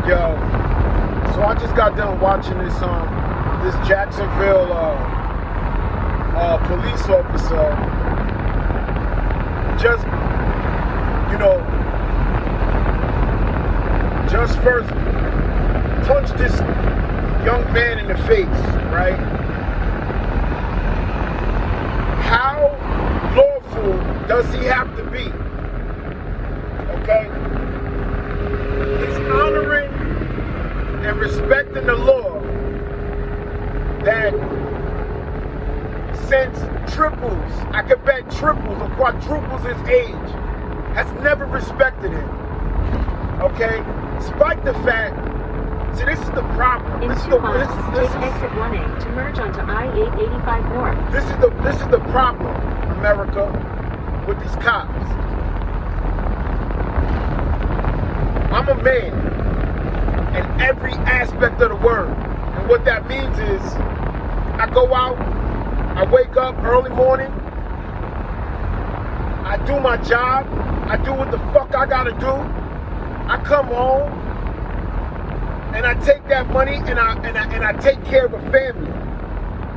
Yo, so I just got done watching this Jacksonville police officer just, just first punch this young man in the face, right? How lawful does he have to be? Okay? He's honoring and respecting the law that since triples, I could bet triples or quadruples his age, has never respected him. Okay? Despite the fact, see, this is the problem. In this is 2 the miles, this take is, exit 1A to merge onto I-885 North. This is the problem, America, with these cops. I'm a man in every aspect of the word. And what that means is I go out, I wake up early morning, I do my job, I do what the fuck I gotta do, I come home, and I take that money and I take care of a family.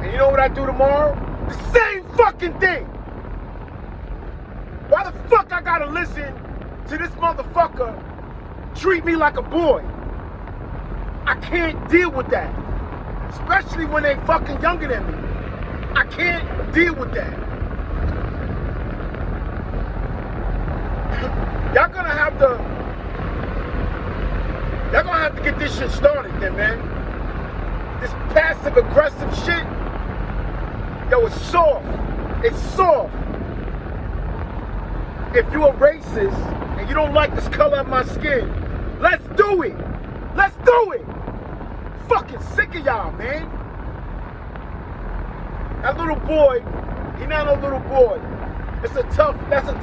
And you know what I do tomorrow? The same fucking thing. Why the fuck I gotta listen to this motherfucker treat me like a boy? I can't deal with that. Especially when they fucking younger than me. I can't deal with that. Y'all gonna have to get this shit started then, man. This passive aggressive shit, yo, it's soft. It's soft. If you're a racist and you don't like this color of my skin, let's do it. Let's do it. Fucking sick of y'all, man. That little boy, he not a little boy. That's a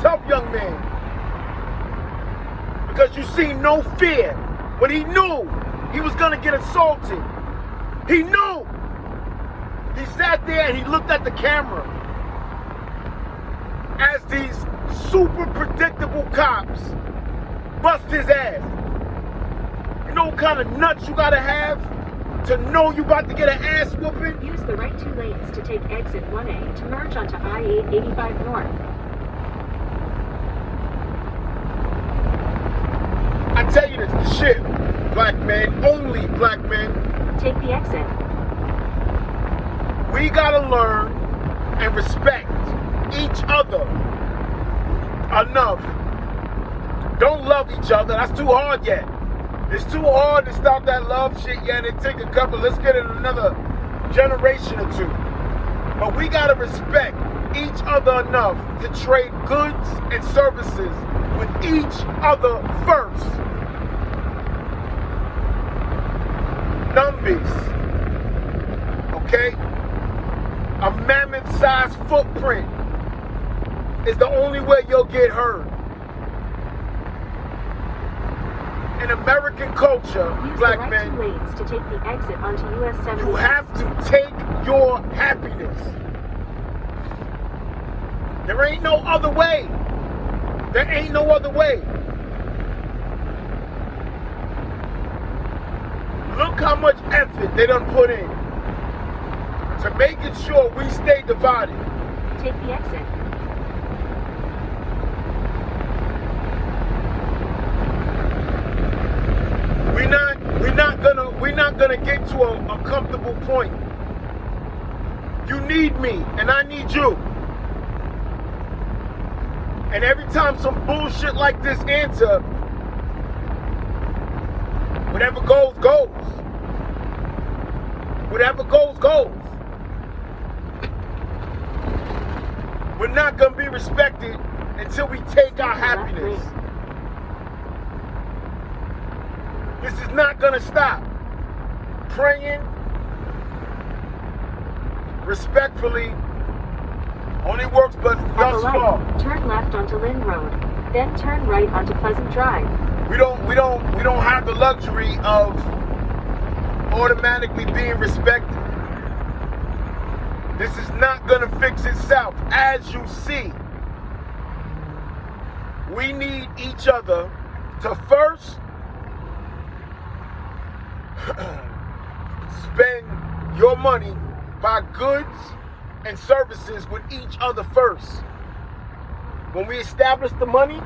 tough young man. Because you see no fear. When he knew he was gonna get assaulted, he knew. He sat there and he looked at the camera as these super predictable cops bust his ass. You know what kind of nuts you gotta have to know you about to get an ass whooping? Use the right 2 lanes to take exit 1A to merge onto I-885 North. I tell you this, the shit, black men, only black men. Take the exit. We gotta learn and respect each other enough. Don't love each other, that's too hard yet. It's too hard to stop that love shit yet. It take a couple, let's get it another generation or two. But we gotta respect each other enough to trade goods and services with each other first. Numbies, okay? A mammoth-sized footprint is the only way you'll get heard. In American culture, Use black the right men, 2 lanes to take the exit onto US 70. you have to take your happiness. There ain't no other way. There ain't no other way. Look how much effort they done put in to making sure we stay divided. Take the exit. We're not gonna get to a comfortable point. You need me and I need you. And every time some bullshit like this enter, whatever goes, goes. Whatever goes, goes. We're not gonna be respected until we take our happiness. This is not gonna stop. Praying respectfully only works but thus far. Turn left onto Lynn Road, then turn right onto Pleasant Drive. We don't have the luxury of automatically being respected. This is not gonna fix itself. As you see, we need each other to first spend your money, buy goods and services with each other first. When we establish the money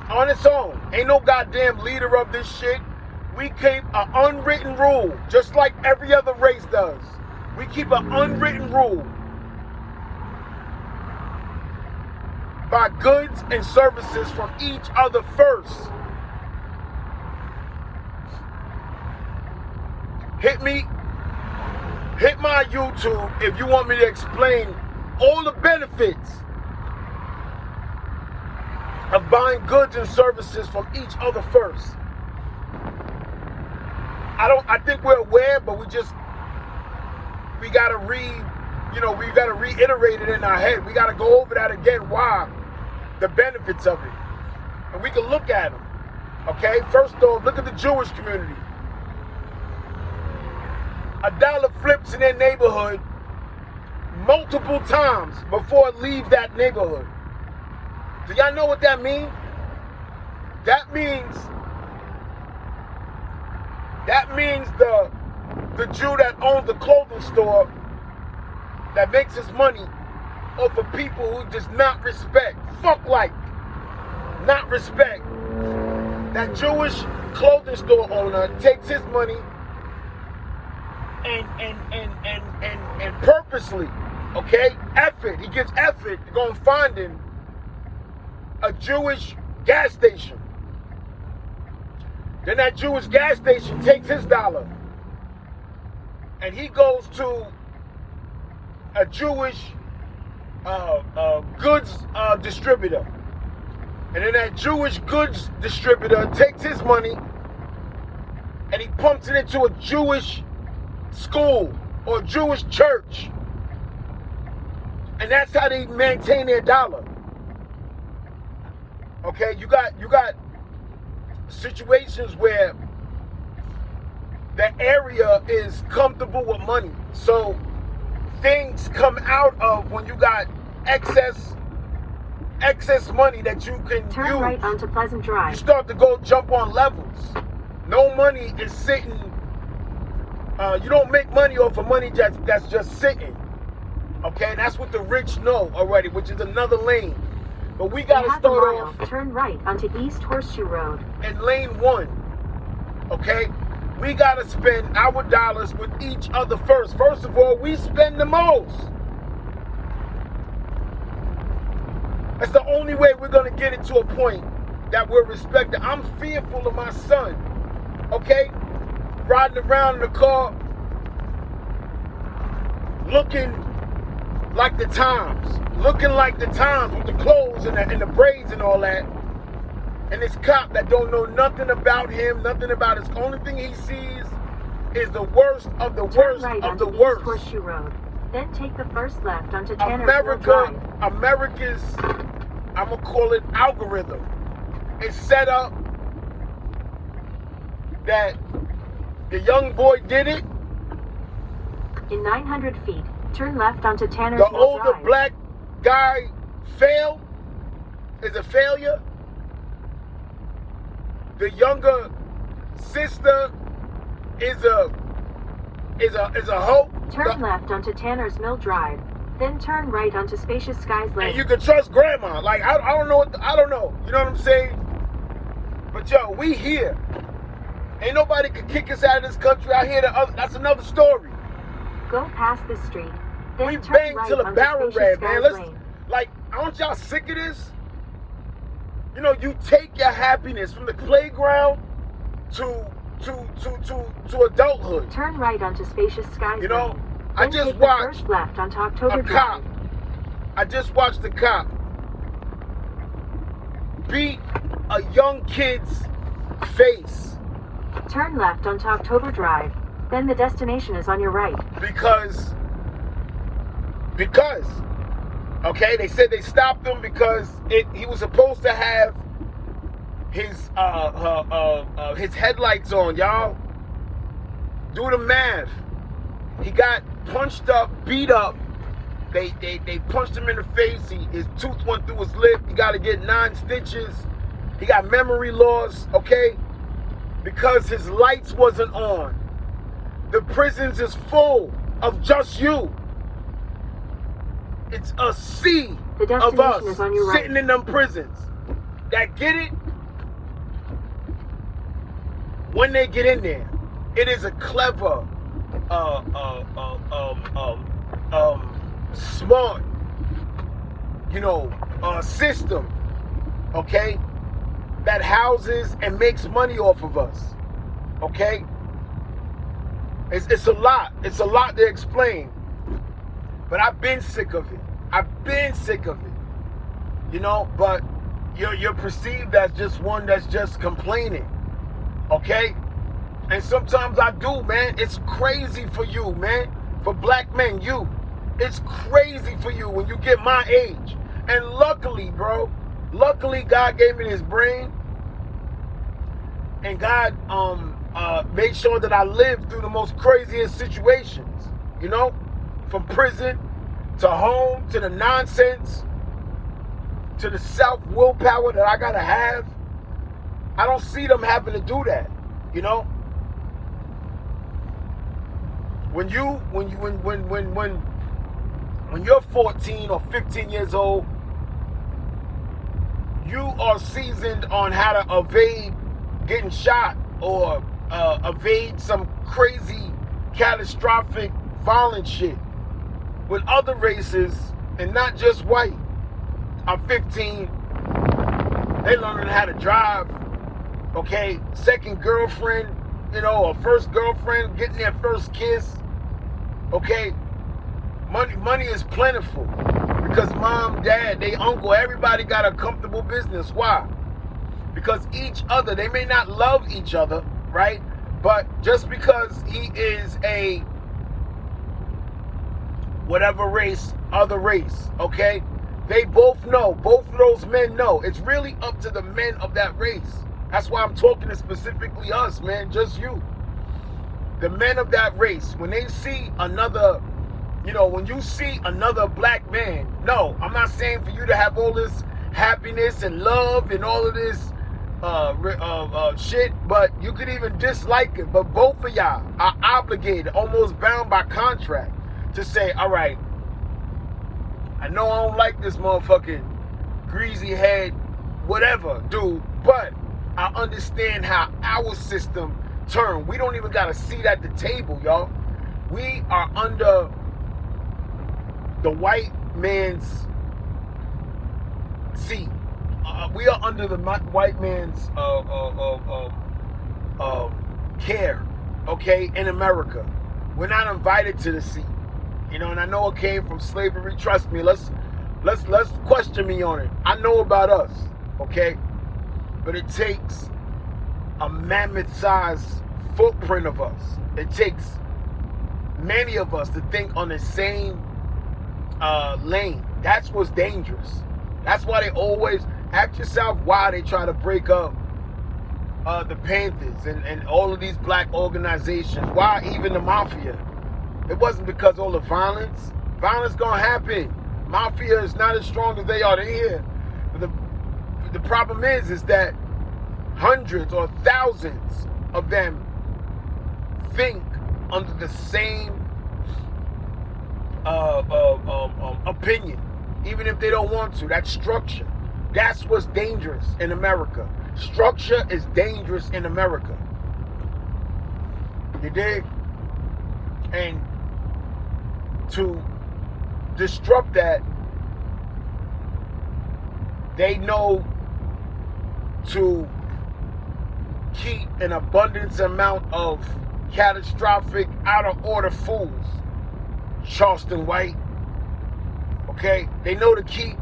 on its own, ain't no goddamn leader of this shit. We keep an unwritten rule, just like every other race does. We keep an unwritten rule. Buy goods and services from each other first. Hit my YouTube if you want me to explain all the benefits of buying goods and services from each other first. I think we're aware, but we gotta reiterate it in our head. We gotta go over that again, why, the benefits of it. And we can look at them. Okay, first off, look at the Jewish community. $1 flips in their neighborhood multiple times before it leaves that neighborhood. Do y'all know what that means? That means the Jew that owns the clothing store that makes his money off of people who does not respect, not respect. That Jewish clothing store owner takes his money and purposely, okay, effort. He gives effort to go and find him a Jewish gas station. Then that Jewish gas station takes his dollar and he goes to a Jewish goods distributor. And then that Jewish goods distributor takes his money and he pumps it into a Jewish school or Jewish church. And that's how they maintain their dollar. Okay, you got situations where the area is comfortable with money. So things come out of when you got excess money that you can Turn use. right onto Pleasant Drive. You start to go jump on levels. No money is sitting. You don't make money off of money that's just sitting. Okay, that's what the rich know already, which is another lane. But we gotta start off. Turn right onto East Horseshoe Road. In lane 1. Okay? We gotta spend our dollars with each other first. First of all, we spend the most. That's the only way we're gonna get it to a point that we're respected. I'm fearful of my son. Okay? Riding around in the car looking like the times. Looking like the times with the clothes and the braids and all that. And this cop that don't know nothing about him, nothing about his only thing he sees is the worst of the Turn worst right of onto the East worst. Horseshoe Road. Then take the first left onto Tannersville Drive. America's, I'm gonna call it algorithm. It's set up that the young boy did it. In 900 feet, turn left onto The Tannersville older Drive. black guy is a failure. The younger sister is a hoe. Turn left onto Tanner's Mill Drive. Then turn right onto Spacious Skies Lane. And you can trust grandma. Like I don't know I don't know. You know what I'm saying? But yo, we here. Ain't nobody can kick us out of this country. I hear that's another story. Go past this street. Then We turn bang right till the onto barrel Spacious red, man. Skies Let's Lane. like, aren't y'all sick of this? You know, you take your happiness from the playground to adulthood. Turn right onto Spacious Skies You know, Lane. I Then just take the watched first left onto October a Drive. cop. I just watched a cop beat a young kid's face Turn left onto October Drive. Then the destination is on your right. because okay, they said they stopped him because he was supposed to have his headlights on, y'all. Do the math. He got punched up, beat up. They punched him in the face. His tooth went through his lip. He got to get 9 stitches. He got memory loss, okay? because his lights wasn't on. The prisons is full of just you. It's a sea of us sitting in them prisons that get it. When they get in there, it is a clever, smart, system, okay, that houses and makes money off of us, okay? It's a lot. It's a lot to explain. But I've been sick of it. But you're perceived as just one that's just complaining, okay? And sometimes I do, man. It's crazy for you, man. For black men, it's crazy for you when you get my age. And luckily, bro, God gave me this brain. And God made sure that I lived through the most craziest situations, from prison to home to the nonsense to the self-willpower that I gotta have. I don't see them having to do that, When you're 14 or 15 years old, you are seasoned on how to evade getting shot or evade some crazy, catastrophic, violent shit. With other races, and not just white, are 15, they learning how to drive, okay? Second girlfriend, or first girlfriend, getting their first kiss, okay? Money is plentiful because mom, dad, they uncle, everybody got a comfortable business. Why? Because each other, they may not love each other, right? But just because he is a whatever race, other race, okay? They both know, both of those men know. It's really up to the men of that race. That's why I'm talking to specifically us, man, just you. The men of that race, when they see another, when you see another black man, no, I'm not saying for you to have all this happiness and love and all of this shit, but you could even dislike it. But both of y'all are obligated, almost bound by contract, to say, all right, I know I don't like this motherfucking greasy head, whatever, dude, but I understand how our system turn. We don't even got a seat at the table, y'all. We are under the white man's seat. We are under the white man's care, okay, in America. We're not invited to the seat, and I know it came from slavery. Trust me. Let's question me on it. I know about us, okay, but it takes a mammoth-sized footprint of us. It takes many of us to think on the same lane. That's what's dangerous. That's why they always ask yourself why they try to break up the Panthers and all of these black organizations. Why even the mafia? It wasn't because all the violence. Violence gonna happen. Mafia is not as strong as they are here. But the problem is that hundreds or thousands of them think under the same opinion, even if they don't want to. That structure. That's what's dangerous in America. Structure is dangerous in America. You dig? And to disrupt that, they know to keep an abundance amount of catastrophic, out of order fools. Charleston White. Okay? They know to keep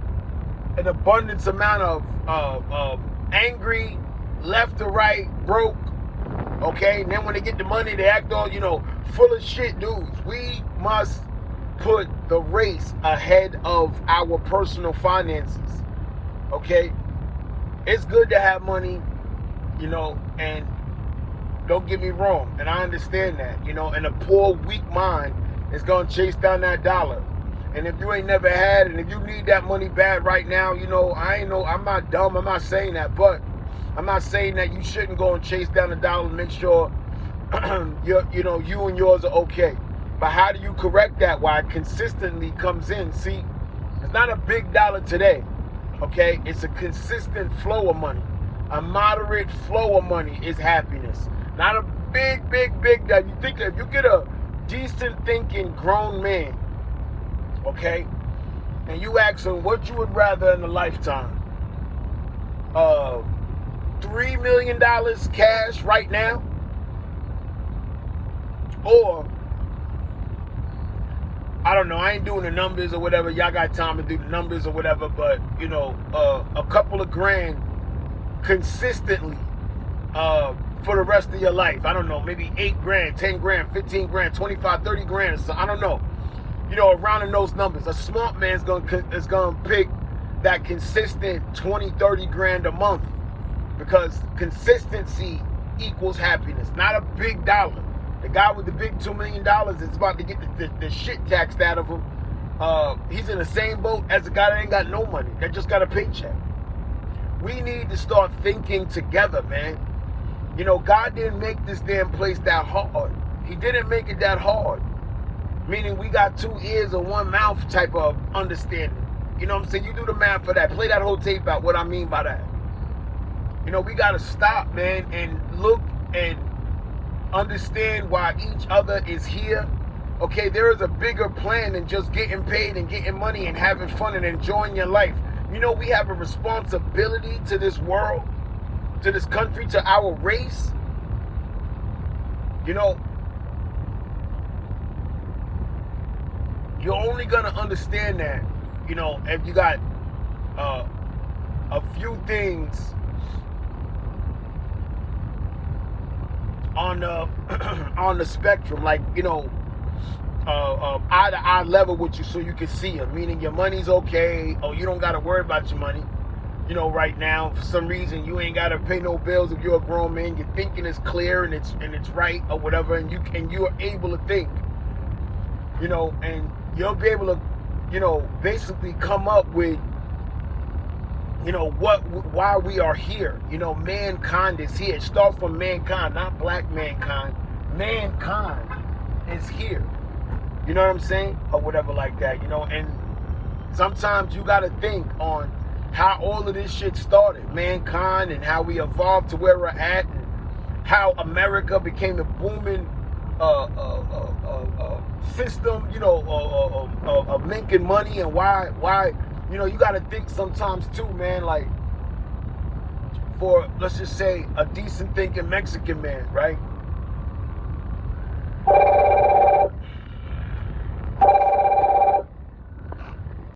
an abundance amount of angry, left to right, broke. Okay? And then when they get the money, they act all, full of shit dudes. We must put the race ahead of our personal finances. Okay? It's good to have money, and don't get me wrong, and I understand that, and a poor, weak mind is going to chase down that dollar. And if you ain't never had it, and if you need that money bad right now, I'm not dumb, I'm not saying that, but I'm not saying that you shouldn't go and chase down the dollar and make sure you and yours are okay. But how do you correct that? Why it consistently comes in? See, it's not a big dollar today, okay? It's a consistent flow of money. A moderate flow of money is happiness. Not a big dollar. You think if you get a decent thinking grown man, okay, and you ask him what you would rather in a lifetime, $3 million cash right now, or I don't know, I ain't doing the numbers or whatever, y'all got time to do the numbers or whatever, but a couple of grand consistently for the rest of your life. I don't know, maybe 8 grand, 10 grand, 15 grand, 25, 30 grand, so I don't know. Around in those numbers. A smart man's is gonna pick that consistent 20, 30 grand a month, because consistency equals happiness, not a big dollar. The guy with the big $2 million is about to get the shit taxed out of him. He's in the same boat as the guy that ain't got no money, that just got a paycheck. We need to start thinking together, man. God didn't make this damn place that hard. He didn't make it that hard. Meaning we got 2 ears and 1 mouth type of understanding. You know what I'm saying? You do the math for that. Play that whole tape out, what I mean by that. We got to stop, man, and look and understand why each other is here. Okay, there is a bigger plan than just getting paid and getting money and having fun and enjoying your life. We have a responsibility to this world, to this country, to our race. You're only going to understand that, if you got a few things on the spectrum, like, eye to eye level with you so you can see them, meaning your money's okay, or you don't got to worry about your money. Right now, for some reason, you ain't got to pay no bills if you're a grown man. Your thinking is clear and it's right or whatever, and you are able to think, and you'll be able to, basically come up with, why we are here. Mankind is here. It starts from mankind, not black mankind. Mankind is here. You know what I'm saying? Or whatever like that, and sometimes you got to think on how all of this shit started, mankind, and how we evolved to where we're at, and how America became a booming system, of making money, and why, you got to think sometimes too, man, like, for, let's just say, a decent thinking Mexican man, right?